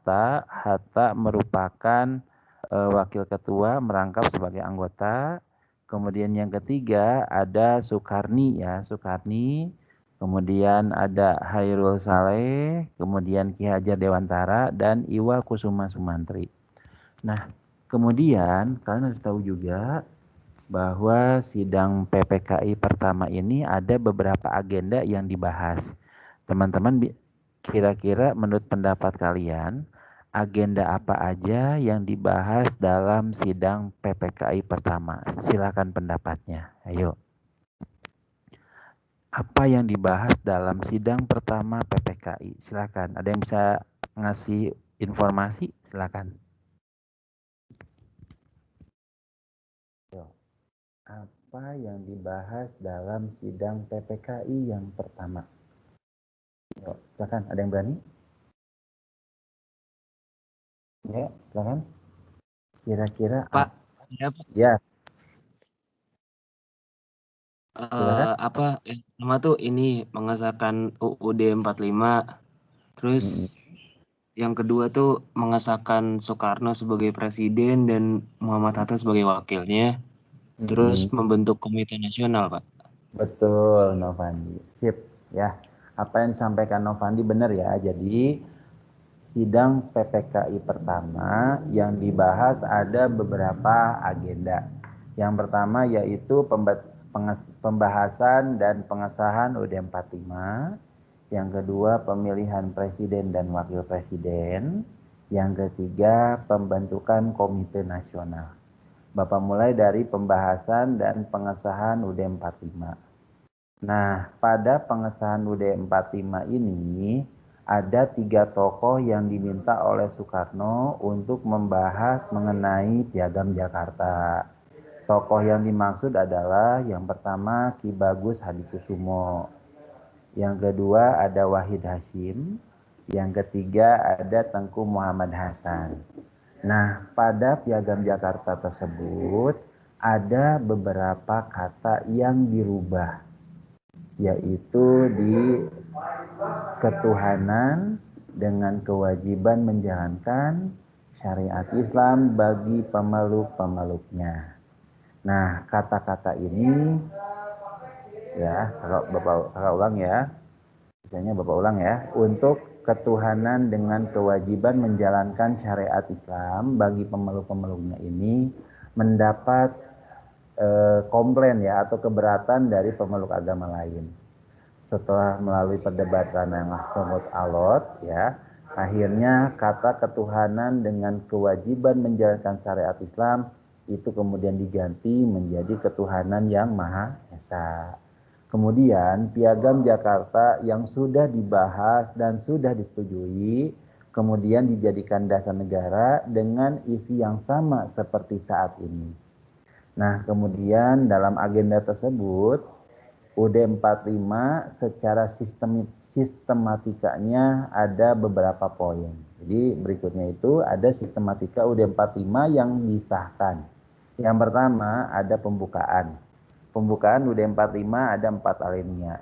Hatta. Hatta merupakan wakil ketua merangkap sebagai anggota. Kemudian yang ketiga ada Sukarni ya, Sukarni. Kemudian ada Hairul Saleh, kemudian Ki Hajar Dewantara dan Iwa Kusuma Sumantri. Nah, kemudian kalian harus tahu juga bahwa sidang PPKI pertama ini ada beberapa agenda yang dibahas. Teman-teman, kira-kira menurut pendapat kalian, agenda apa aja yang dibahas dalam sidang PPKI pertama? Silakan pendapatnya. Ayo. Apa yang dibahas dalam sidang pertama PPKI? Silakan. Ada yang bisa ngasih informasi? Silakan. Ayo. Apa yang dibahas dalam sidang PPKI yang pertama? Ayo, silakan. Ada yang berani? Ya, silakan. Kira-kira Pak, ya Pak. Ya. Silakan. Apa yang pertama tuh ini mengesahkan UUD 45. Terus yang kedua tuh mengesahkan Soekarno sebagai presiden dan Muhammad Hatta sebagai wakilnya. Terus membentuk komite nasional, Pak. Betul, Novandi. Sip, ya. Apa yang disampaikan Novandi benar ya. Jadi sidang PPKI pertama yang dibahas ada beberapa agenda. Yang pertama yaitu pembahasan dan pengesahan UUD 45. Yang kedua pemilihan presiden dan wakil presiden. Yang ketiga pembentukan komite nasional. Bapak mulai dari pembahasan dan pengesahan UUD 45. Nah, pada pengesahan UUD 45 ini ada 3 tokoh yang diminta oleh Soekarno untuk membahas mengenai Piagam Jakarta. Tokoh yang dimaksud adalah yang pertama Ki Bagus Hadikusumo, yang kedua ada Wahid Hasyim, yang ketiga ada Tengku Muhammad Hasan. Nah, pada Piagam Jakarta tersebut ada beberapa kata yang dirubah, yaitu di ketuhanan dengan kewajiban menjalankan syariat Islam bagi pemeluk-pemeluknya. Nah, kata-kata ini ya, kalau Bapak ulang ya. Misalnya Bapak ulang ya, untuk ketuhanan dengan kewajiban menjalankan syariat Islam bagi pemeluk-pemeluknya ini mendapat komplain ya atau keberatan dari pemeluk agama lain. Setelah melalui perdebatan yang sangat alot ya, akhirnya kata ketuhanan dengan kewajiban menjalankan syariat Islam itu kemudian diganti menjadi ketuhanan yang Maha Esa. Kemudian Piagam Jakarta yang sudah dibahas dan sudah disetujui kemudian dijadikan dasar negara dengan isi yang sama seperti saat ini. Nah, kemudian dalam agenda tersebut UUD 45 secara sistematikanya ada beberapa poin. Jadi berikutnya itu ada sistematika UUD 45 yang disahkan. Yang pertama ada pembukaan. Pembukaan UUD 45 ada 4 alinea.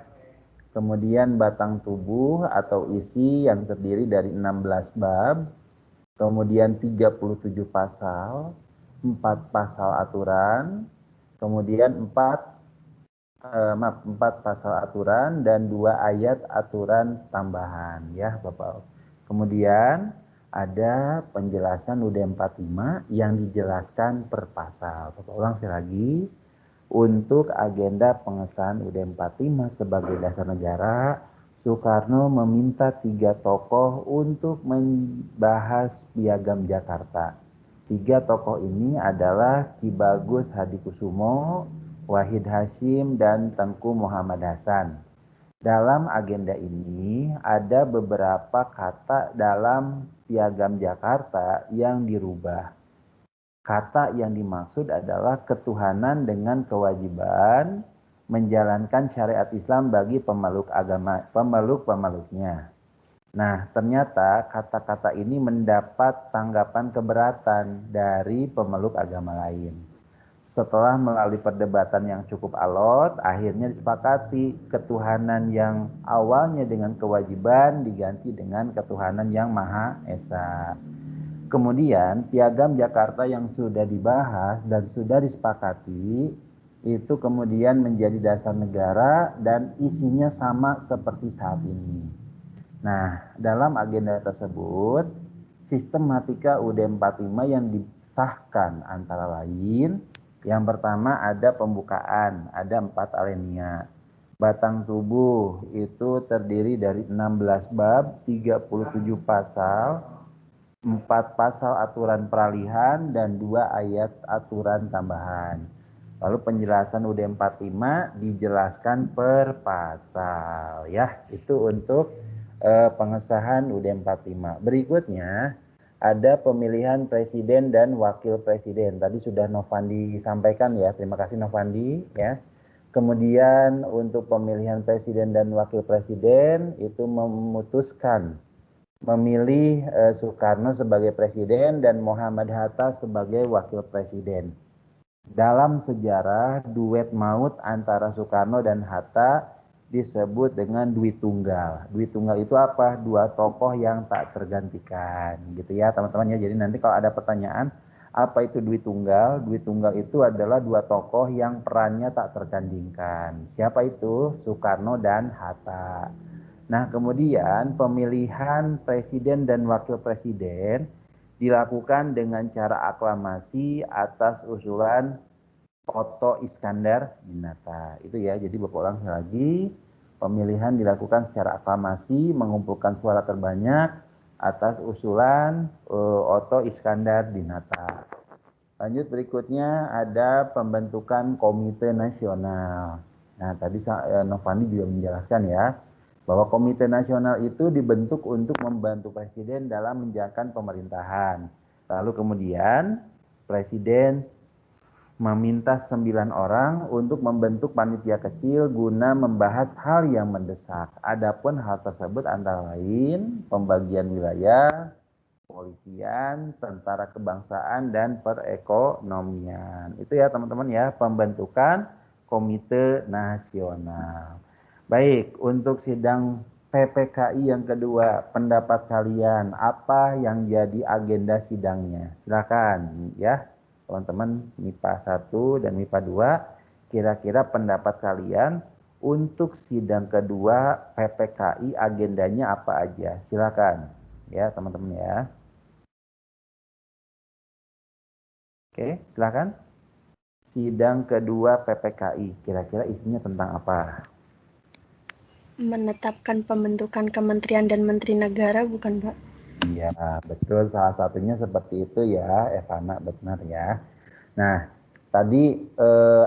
Kemudian batang tubuh atau isi yang terdiri dari 16 bab. Kemudian 37 pasal, 4 pasal aturan, kemudian 4 pasal aturan dan 2 ayat aturan tambahan ya Bapak. Kemudian ada penjelasan UUD 45 yang dijelaskan per pasal. Bapak ulang sekali lagi. Untuk agenda pengesahan UUD 45 sebagai dasar negara, Soekarno meminta 3 tokoh untuk membahas Piagam Jakarta. 3 tokoh ini adalah Ki Bagus Hadikusumo, Wahid Hasyim, dan Tengku Muhammad Hasan. Dalam agenda ini ada beberapa kata dalam Piagam Jakarta yang dirubah. Kata yang dimaksud adalah ketuhanan dengan kewajiban menjalankan syariat Islam bagi pemeluk-pemeluknya. Nah, ternyata kata-kata ini mendapat tanggapan keberatan dari pemeluk agama lain. Setelah melalui perdebatan yang cukup alot, akhirnya disepakati ketuhanan yang awalnya dengan kewajiban diganti dengan ketuhanan yang Maha Esa. Kemudian Piagam Jakarta yang sudah dibahas dan sudah disepakati itu kemudian menjadi dasar negara dan isinya sama seperti saat ini. Nah, dalam agenda tersebut, sistematika UUD 45 yang disahkan antara lain, yang pertama ada pembukaan, ada 4 alinea. Batang tubuh itu terdiri dari 16 bab, 37 pasal, 4 pasal aturan peralihan, dan 2 ayat aturan tambahan. Lalu penjelasan UUD 45 dijelaskan per pasal, ya. Itu untuk pengesahan UUD 45. Berikutnya ada pemilihan presiden dan wakil presiden. Tadi sudah Novandi sampaikan ya. Terima kasih Novandi ya. Kemudian untuk pemilihan presiden dan wakil presiden itu memutuskan memilih Soekarno sebagai presiden dan Muhammad Hatta sebagai wakil presiden. Dalam sejarah, duet maut antara Soekarno dan Hatta disebut dengan Dwi Tunggal. Dwi Tunggal itu apa? Dua tokoh yang tak tergantikan, gitu ya teman-teman ya. Jadi nanti kalau ada pertanyaan, apa itu Dwi Tunggal? Dwi Tunggal itu adalah dua tokoh yang perannya tak tergantikan. Siapa itu? Soekarno dan Hatta. Nah, kemudian pemilihan presiden dan wakil presiden dilakukan dengan cara aklamasi atas usulan Otto Iskandar Dinata. Itu ya, jadi Bapak ulang lagi. Pemilihan dilakukan secara aklamasi, mengumpulkan suara terbanyak atas usulan Otto Iskandar Dinata. Lanjut berikutnya ada pembentukan Komite Nasional. Nah, tadi Novandi juga menjelaskan ya, bahwa Komite Nasional itu dibentuk untuk membantu Presiden dalam menjalankan pemerintahan. Lalu kemudian Presiden meminta 9 orang untuk membentuk panitia kecil guna membahas hal yang mendesak. Adapun hal tersebut antara lain pembagian wilayah, kepolisian, tentara kebangsaan, dan perekonomian. Itu ya teman-teman ya, pembentukan Komite Nasional. Baik, untuk sidang PPKI yang kedua, pendapat kalian apa yang jadi agenda sidangnya? Silakan ya. Teman-teman MIPA 1 dan MIPA 2, kira-kira pendapat kalian untuk sidang kedua PPKI agendanya apa aja? Silakan ya teman-teman ya. Oke, silakan. Sidang kedua PPKI, kira-kira isinya tentang apa? Menetapkan pembentukan kementerian dan menteri negara, bukan Pak? Iya, betul. Salah satunya seperti itu ya, Evana, benar ya. Nah, tadi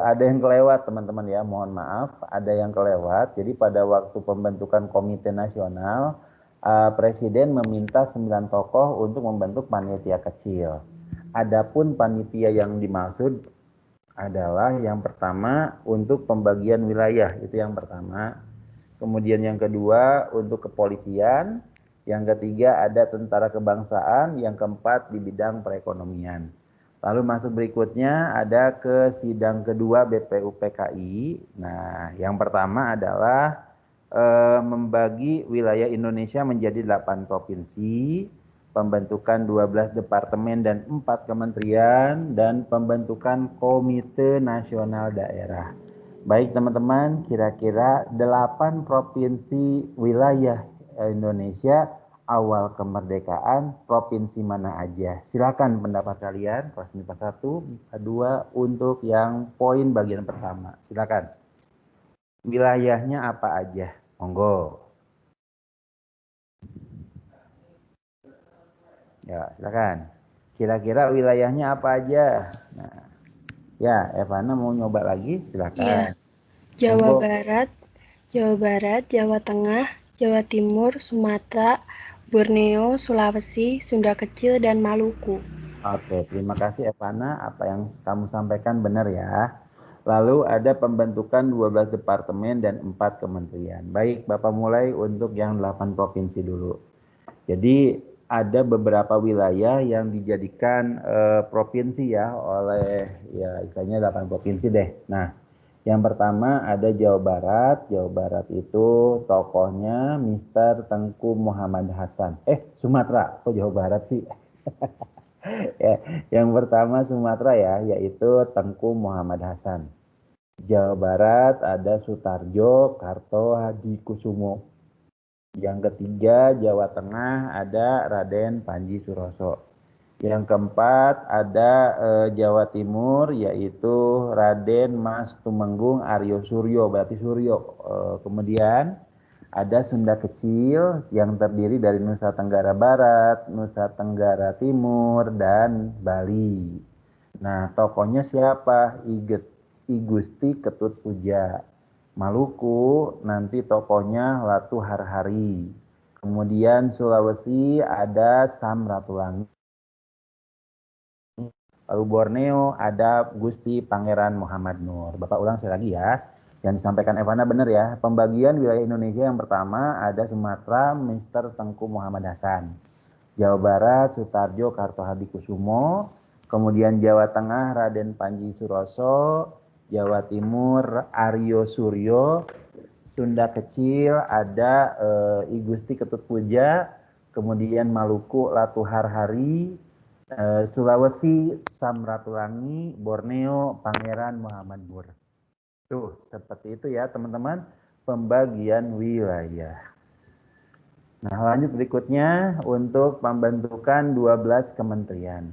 ada yang kelewat teman-teman ya, mohon maaf, ada yang kelewat. Jadi pada waktu pembentukan Komite Nasional, Presiden meminta 9 tokoh untuk membentuk panitia kecil. Adapun panitia yang dimaksud adalah yang pertama untuk pembagian wilayah, itu yang pertama. Kemudian yang kedua untuk kepolisian, yang ketiga ada tentara kebangsaan, yang keempat di bidang perekonomian. Lalu masuk berikutnya ada ke sidang kedua BPUPKI. Nah, yang pertama adalah membagi wilayah Indonesia menjadi 8 provinsi, pembentukan 12 departemen dan 4 kementerian, dan pembentukan Komite Nasional Daerah. Baik teman-teman, kira-kira 8 provinsi wilayah Indonesia awal kemerdekaan, provinsi mana aja? Silakan pendapat kalian, kelas MIPA 1, MIPA 2 untuk yang poin bagian pertama. Silakan. Wilayahnya apa aja? Monggo. Ya, silakan. Kira-kira wilayahnya apa aja? Nah, ya, Evana mau nyoba lagi? Silakan. Iya. Jawa Barat, Jawa Tengah, Jawa Timur, Sumatera, Borneo, Sulawesi, Sunda Kecil, dan Maluku. Oke, terima kasih Evana. Apa yang kamu sampaikan benar ya. Lalu ada pembentukan 12 departemen dan 4 kementerian. Baik, Bapak mulai untuk yang 8 provinsi dulu. Jadi ada beberapa wilayah yang dijadikan provinsi ya oleh ya istilahnya 8 provinsi deh. Nah, yang pertama ada Jawa Barat. Jawa Barat itu tokohnya Mr. Tengku Muhammad Hasan. Sumatera, kok Jawa Barat sih? Ya, yang pertama Sumatera ya, yaitu Tengku Muhammad Hasan. Jawa Barat ada Sutarjo Karto Hadikusumo. Yang ketiga Jawa Tengah ada Raden Panji Suroso. Yang keempat ada Jawa Timur yaitu Raden Mas Tumenggung Aryo Suryo, berarti Suryo. Kemudian ada Sunda Kecil yang terdiri dari Nusa Tenggara Barat, Nusa Tenggara Timur, dan Bali. Nah, tokohnya siapa? I Gusti Ketut Puja. Maluku nanti tokohnya Latu Harhari. Kemudian Sulawesi ada Sam Ratulangi. Lalu Borneo ada Gusti Pangeran Muhammad Nur. Bapak ulang sekali lagi ya. Yang disampaikan Evana benar ya. Pembagian wilayah Indonesia yang pertama ada Sumatera Mr. Tengku Muhammad Hasan. Jawa Barat Sutarjo Karto Hadikusumo. Kemudian Jawa Tengah Raden Panji Suroso. Jawa Timur Aryo Suryo, Sunda Kecil ada I Gusti Ketut Puja, kemudian Maluku Latu Harhari, Sulawesi Sam Ratulangi, Borneo Pangeran Muhammad Nur. Tuh, seperti itu ya teman-teman pembagian wilayah. Nah, lanjut berikutnya untuk pembentukan 12 kementerian.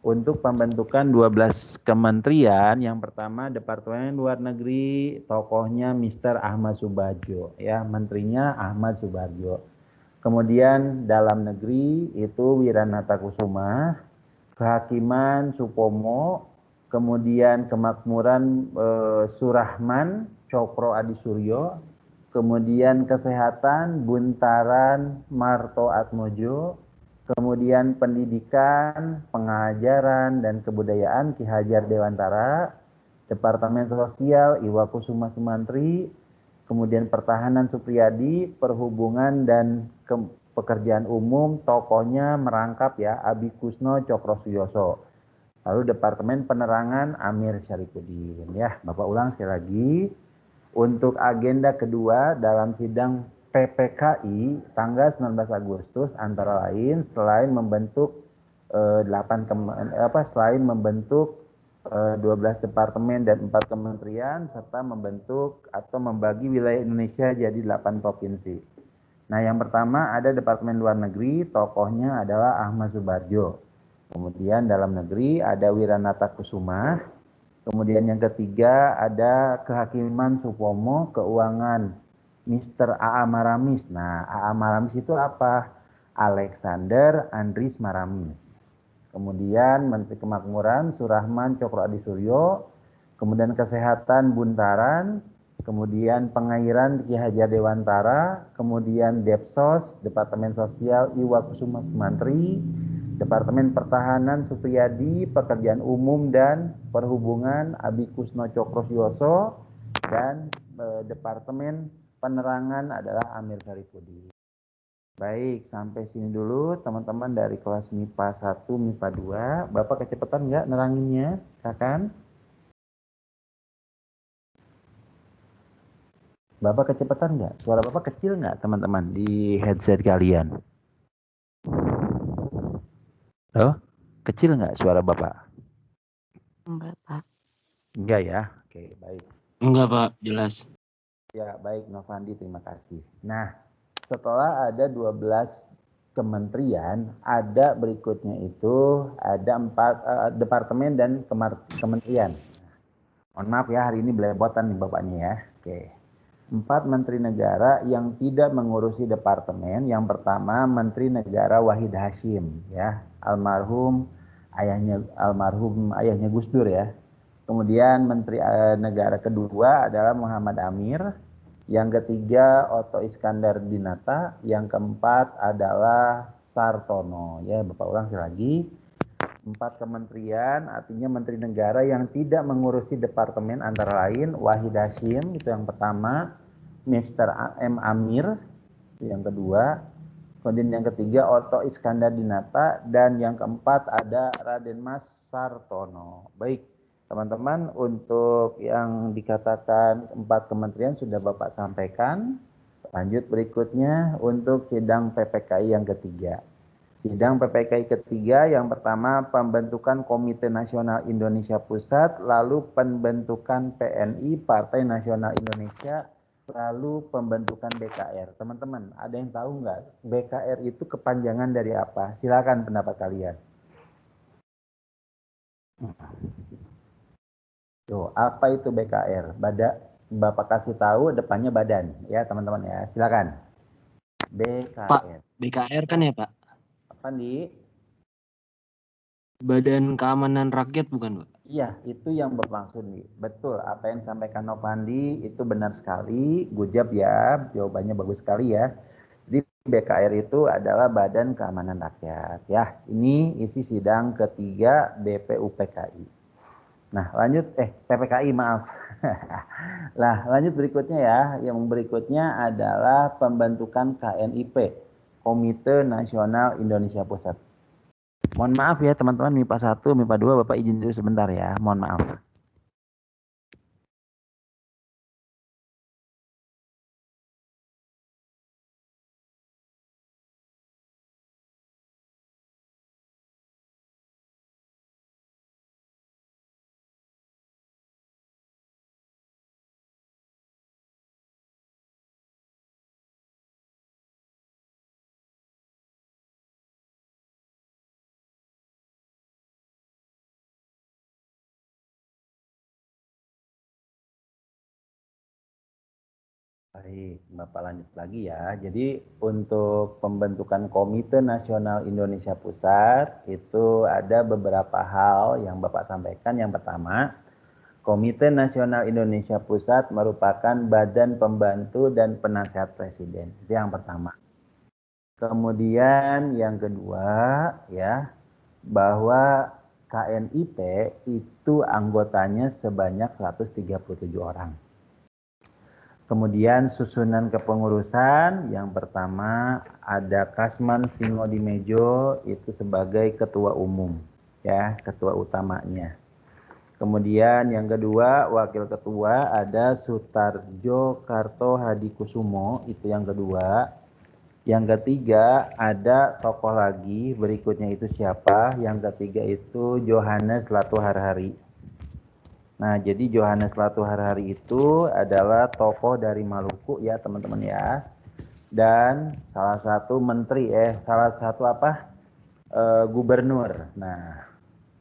Untuk pembentukan 12 kementerian, yang pertama Departemen Luar Negeri, tokohnya Mr. Ahmad Subardjo, ya, menterinya Ahmad Subardjo. Kemudian Dalam Negeri itu Wiranata Kusuma, Kehakiman Supomo, kemudian Kemakmuran Surahman Cokro Adisuryo, kemudian Kesehatan Buntaran Marto Atmojo, kemudian Pendidikan, Pengajaran, dan Kebudayaan Ki Hajar Dewantara, Departemen Sosial Iwa Kusuma Sumantri, kemudian Pertahanan Supriyadi, Perhubungan dan Pekerjaan Umum, tokohnya merangkap ya, Abi Kusno Cokro Suyoso. Lalu Departemen Penerangan Amir Syarifuddin. Ya, Bapak ulang sekali lagi. Untuk agenda kedua dalam sidang PPKI tanggal 19 Agustus antara lain selain membentuk 12 departemen dan 4 kementerian serta membentuk atau membagi wilayah Indonesia jadi 8 provinsi. Nah, yang pertama ada Departemen Luar Negeri, tokohnya adalah Ahmad Subardjo. Kemudian Dalam Negeri ada Wiranata Kusuma. Kemudian yang ketiga ada Kehakiman Supomo, Keuangan Mr. A.A. Maramis. Nah, A.A. Maramis itu apa? Alexander Andris Maramis. Kemudian Menteri Kemakmuran Surahman Cokro Adisuryo. Kemudian Kesehatan Buntaran. Kemudian Pengairan Ki Hajar Dewantara. Kemudian Depsos, Departemen Sosial Iwa Kusuma Sumantri. Departemen Pertahanan Supriyadi, Pekerjaan Umum dan Perhubungan Abi Kusno Cokro Suyoso, dan Departemen Penerangan adalah Amir Syarifuddin. Baik, sampai sini dulu teman-teman dari kelas MIPA 1, MIPA 2. Bapak kecepatan nggak neranginnya, Kakan? Bapak kecepatan nggak? Suara Bapak kecil nggak teman-teman di headset kalian? Oh, kecil nggak suara Bapak? Enggak, Pak. Enggak ya? Oke, baik. Enggak, Pak, jelas. Ya, baik Novandi, terima kasih. Nah, setelah ada 12 kementerian, ada berikutnya itu ada 4 departemen dan kementerian. Mohon maaf ya, hari ini belepotan nih Bapaknya ya. Oke. 4 menteri negara yang tidak mengurusi departemen. Yang pertama Menteri Negara Wahid Hasyim ya, almarhum ayahnya Gus Dur ya. Kemudian Menteri Negara kedua adalah Muhammad Amir. Yang ketiga Otto Iskandar Dinata. Yang keempat adalah Sartono. Ya, Bapak ulang sekali lagi. 4 kementerian artinya menteri negara yang tidak mengurusi departemen antara lain Wahid Hasyim itu yang pertama, Mr. M. Amir itu yang kedua, Kemudian yang ketiga Oto Iskandar Dinata, dan yang keempat ada Raden Mas Sartono. Baik, teman-teman, untuk yang dikatakan 4 kementerian sudah Bapak sampaikan. Lanjut berikutnya untuk sidang PPKI yang ketiga. Sidang PPKI ketiga yang pertama pembentukan Komite Nasional Indonesia Pusat, lalu pembentukan PNI Partai Nasional Indonesia, lalu pembentukan BKR. Teman-teman, ada yang tahu nggak BKR itu kepanjangan dari apa? Silakan pendapat kalian. Tuh, apa itu BKR? Bapak kasih tahu depannya badan, ya teman-teman ya. Silakan. BKR. Pak, BKR kan ya Pak? Apa nih? Badan Keamanan Rakyat bukan Pak? Iya, itu yang bermaksud nih. Betul, apa yang disampaikan Novandi itu benar sekali. Good job ya, jawabannya bagus sekali ya. Jadi BKR itu adalah Badan Keamanan Rakyat. Ya, ini isi sidang ketiga BPUPKI. Nah, lanjut PPKI maaf. Nah, lanjut berikutnya ya. Yang berikutnya adalah pembentukan KNIP, Komite Nasional Indonesia Pusat. Mohon maaf ya teman-teman, MIPA 1, MIPA 2 Bapak izin dulu sebentar ya. Mohon maaf. Baik, Bapak lanjut lagi ya. Jadi untuk pembentukan Komite Nasional Indonesia Pusat itu ada beberapa hal yang Bapak sampaikan. Yang pertama, Komite Nasional Indonesia Pusat merupakan badan pembantu dan penasihat presiden. Itu yang pertama. Kemudian yang kedua ya, bahwa KNIP itu anggotanya sebanyak 137 orang. Kemudian susunan kepengurusan, yang pertama ada Kasman Singodimedjo itu sebagai ketua umum, ya, ketua utamanya. Kemudian yang kedua, wakil ketua ada Sutarjo Karto Hadikusumo, itu yang kedua. Yang ketiga ada tokoh lagi, berikutnya itu siapa? Yang ketiga itu Johannes Latuharhari. Nah, jadi Johannes Latuharhari itu adalah tokoh dari Maluku ya, teman-teman ya. Dan salah satu menteri gubernur. Nah,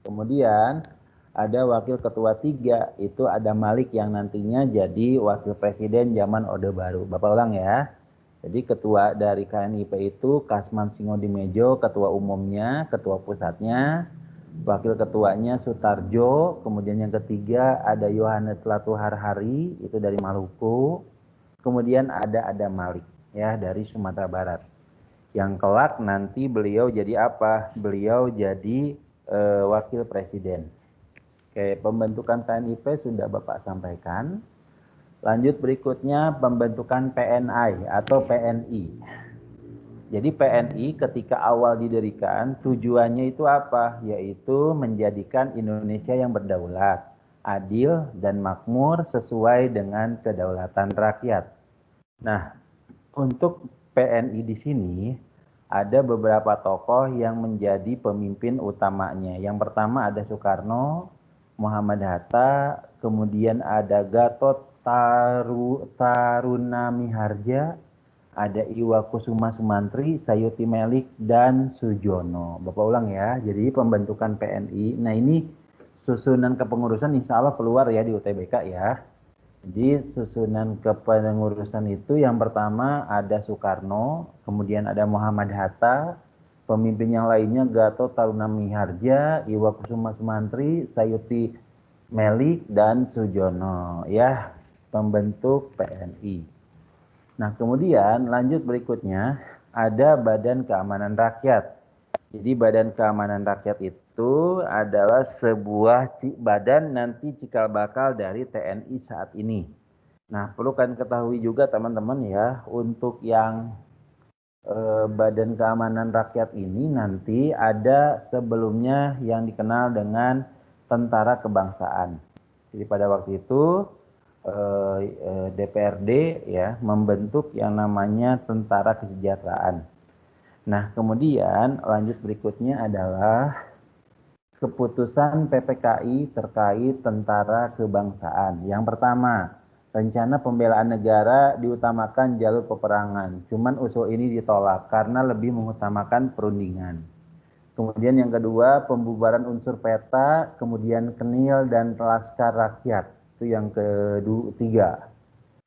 kemudian ada wakil ketua 3, itu ada Malik yang nantinya jadi wakil presiden zaman Orde Baru. Bapak ulang ya. Jadi ketua dari KNIP itu Kasman Singodimedjo, ketua umumnya, ketua pusatnya. Wakil ketuanya Sutarjo, kemudian yang ketiga ada Yohanes Latuharhari, itu dari Maluku. Kemudian ada Malik ya dari Sumatera Barat. Yang kelak nanti beliau jadi apa? Beliau jadi wakil presiden. Oke, pembentukan KNIP sudah Bapak sampaikan. Lanjut berikutnya pembentukan PNI atau PNI. Jadi PNI ketika awal didirikan tujuannya itu apa? Yaitu menjadikan Indonesia yang berdaulat, adil dan makmur sesuai dengan kedaulatan rakyat. Nah, untuk PNI di sini ada beberapa tokoh yang menjadi pemimpin utamanya. Yang pertama ada Soekarno, Muhammad Hatta, kemudian ada Gatot Tarunamiharja, ada Iwakusuma Sumantri, Sayuti Melik, dan Sujono. Bapak ulang ya, jadi pembentukan PNI. Nah ini susunan kepengurusan insya Allah keluar ya di UTBK ya. Jadi susunan kepengurusan itu yang pertama ada Soekarno, kemudian ada Muhammad Hatta, pemimpin yang lainnya Gatot Tarunamiharja, Iwakusuma Sumantri, Sayuti Melik, dan Sujono ya, pembentuk PNI. Nah, kemudian lanjut berikutnya ada Badan Keamanan Rakyat. Jadi Badan Keamanan Rakyat itu adalah sebuah badan nanti cikal bakal dari TNI saat ini. Nah, perlu kan ketahui juga teman-teman ya, untuk yang Badan Keamanan Rakyat ini nanti ada sebelumnya yang dikenal dengan Tentara Kebangsaan. Jadi pada waktu itu DPRD ya membentuk yang namanya Tentara Kesejahteraan. Nah, kemudian lanjut berikutnya adalah keputusan PPKI terkait Tentara Kebangsaan. Yang pertama, rencana pembelaan negara diutamakan jalur peperangan. Cuman usul ini ditolak karena lebih mengutamakan perundingan. Kemudian yang kedua, pembubaran unsur peta, kemudian Kenil dan Laskar Rakyat. Itu yang ketiga.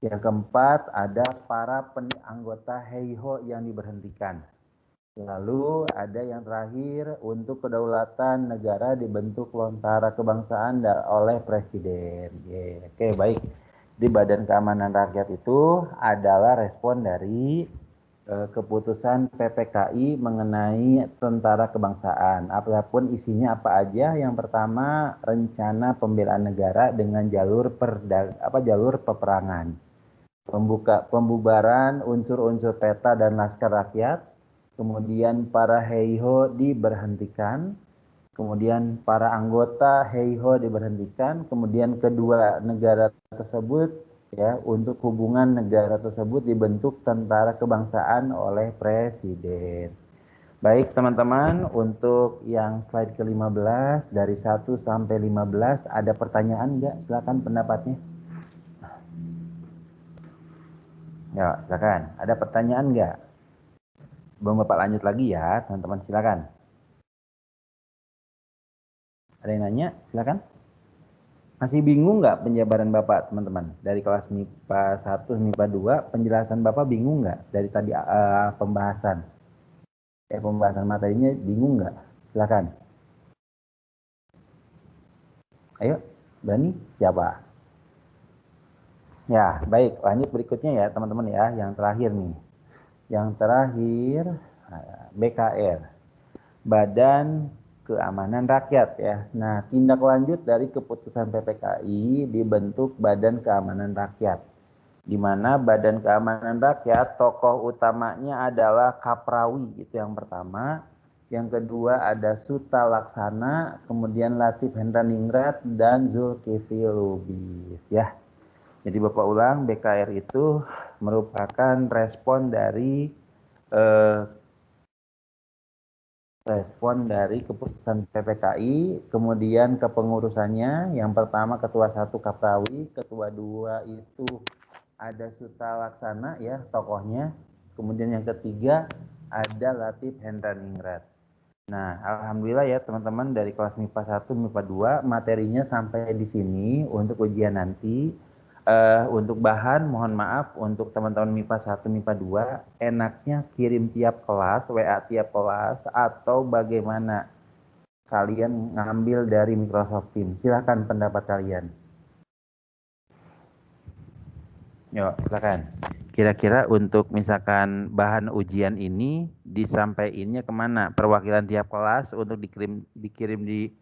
Yang keempat, ada para anggota HEIHO yang diberhentikan. Lalu ada yang terakhir, untuk kedaulatan negara dibentuk Tentara Kebangsaan oleh Presiden. Oke, baik. Di Badan Keamanan Rakyat itu adalah respon dari keputusan PPKI mengenai Tentara Kebangsaan. Apapun isinya apa aja. Yang pertama, rencana pembelaan negara dengan jalur peperangan. Pembubaran unsur-unsur peta dan laskar rakyat. Kemudian para HEIHO diberhentikan, kemudian para anggota HEIHO diberhentikan, kemudian kedua negara tersebut ya untuk hubungan negara tersebut dibentuk Tentara Kebangsaan oleh Presiden. Baik teman-teman, untuk yang slide ke-15 dari 1 sampai 15 ada pertanyaan enggak? Silakan pendapatnya. Ya, silakan. Ada pertanyaan enggak? Belum Bapak lanjut lagi ya, teman-teman silakan. Ada yang nanya? Silakan. Masih bingung nggak penjabaran Bapak, teman-teman? Dari kelas MIPA 1, MIPA 2, penjelasan Bapak bingung nggak? Dari tadi pembahasan. Pembahasan materinya bingung nggak? Silakan. Ayo, berani? Siapa? Ya, baik. Lanjut berikutnya ya, teman-teman ya. Yang terakhir nih. Yang terakhir, BKR. Badan Keamanan Rakyat ya. Nah, tindak lanjut dari keputusan PPKI dibentuk Badan Keamanan Rakyat. Di mana Badan Keamanan Rakyat tokoh utamanya adalah Kaprawi, itu yang pertama. Yang kedua ada Suta Laksana, kemudian Latif Hendraningrat dan Zulkifli Lubis ya. Jadi Bapak ulang, BKR itu merupakan respon dari keputusan PPKI, kemudian kepengurusannya, yang pertama Ketua 1 Kaprawi, Ketua 2 itu ada Suta Laksana ya tokohnya, kemudian yang ketiga ada Latif Hendraningrat. Nah, alhamdulillah ya teman-teman dari kelas MIPA 1, MIPA 2 materinya sampai di sini untuk ujian nanti. Untuk bahan mohon maaf untuk teman-teman MIPA 1, MIPA 2 enaknya kirim tiap kelas, WA tiap kelas atau bagaimana kalian ngambil dari Microsoft Teams. Silakan pendapat kalian. Yuk, silakan. Kira-kira untuk misalkan bahan ujian ini disampaikannya kemana? Perwakilan tiap kelas untuk dikirim di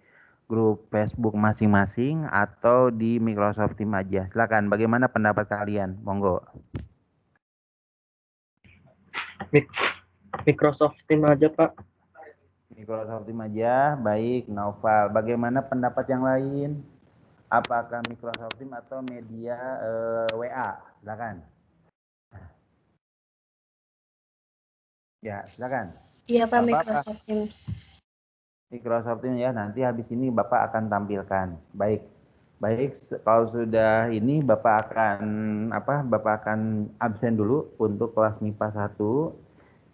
grup Facebook masing-masing atau di Microsoft Teams aja. Silakan, bagaimana pendapat kalian? Monggo. Microsoft Teams aja, Pak. Microsoft Teams aja. Baik, Naufal. Bagaimana pendapat yang lain? Apakah Microsoft Teams atau media WA? Silakan. Ya, silakan. Iya Pak, Bapak, Microsoft Teams. Microsoft Teams ya, nanti habis ini Bapak akan tampilkan. Baik. Baik, kalau sudah ini Bapak akan absen dulu untuk kelas MIPA 1.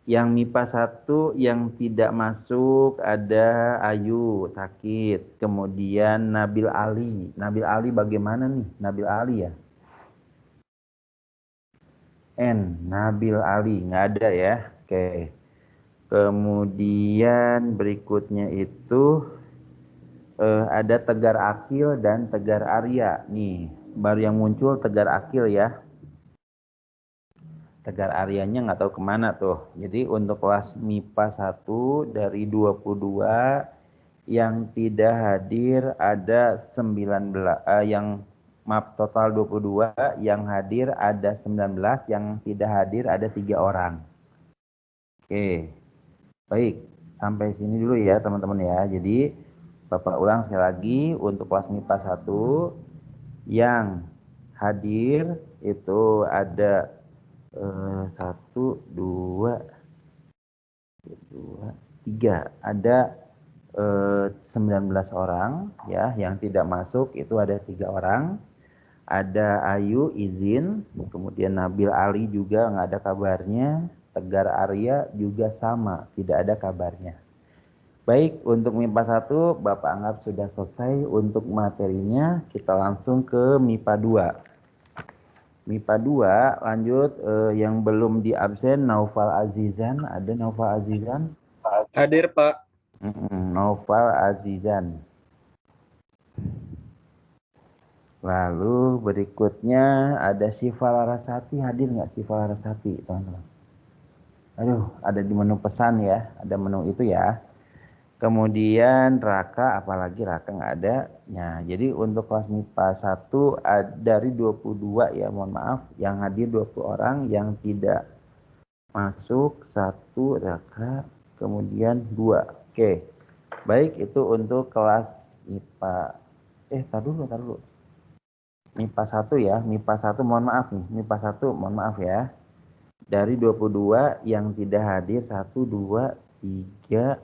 Yang MIPA 1 yang tidak masuk ada Ayu sakit, kemudian Nabil Ali. Nabil Ali bagaimana nih? Nabil Ali ya? Nabil Ali nggak ada ya? Oke. Kemudian berikutnya itu ada Tegar Akil dan Tegar Arya. Nih, baru yang muncul Tegar Akil ya. Tegar Aryanya nggak tahu kemana tuh. Jadi untuk kelas MIPA 1 dari 22 yang tidak hadir ada 19, total 22, yang hadir ada 19, yang tidak hadir ada 3 orang. Oke, baik. Sampai sini dulu ya teman-teman ya. Jadi Bapak ulang sekali lagi untuk kelas MIPA 1 yang hadir itu ada 1, 2, 3. Ada 19 orang ya, yang tidak masuk itu ada 3 orang. Ada Ayu izin, kemudian Nabil Ali juga nggak ada kabarnya, Tegar Arya juga sama, tidak ada kabarnya. Baik, untuk MIPA 1 Bapak anggap sudah selesai untuk materinya, kita langsung ke MIPA 2. MIPA 2 lanjut yang belum di absen Naufal Azizan, ada Naufal Azizan? Hadir, Pak. Naufal Azizan. Lalu berikutnya ada Syifa Larasati, hadir nggak Syifa Larasati, teman-teman? Aduh, ada di menu pesan ya, ada menu itu ya. Kemudian Raka, apalagi Raka nggak ada. Nah, jadi untuk kelas MIPA 1 dari 22 ya, mohon maaf, yang hadir 20 orang, yang tidak masuk 1 Raka, kemudian 2. Oke, baik itu untuk kelas MIPA. Tar dulu. MIPA 1 ya, MIPA 1 mohon maaf nih, MIPA 1 mohon maaf ya. Dari 22 yang tidak hadir 1, 2, 3,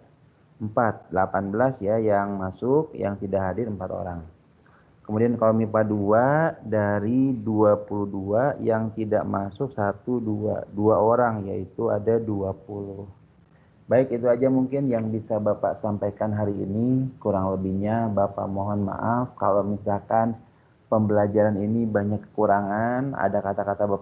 4, 18 ya yang masuk, yang tidak hadir 4 orang. Kemudian kalau MIPA 2 dari 22 yang tidak masuk 1, 2 orang, yaitu ada 20. Baik, itu aja mungkin yang bisa Bapak sampaikan hari ini. Kurang lebihnya Bapak mohon maaf kalau misalkan pembelajaran ini banyak kekurangan, ada kata-kata Bapak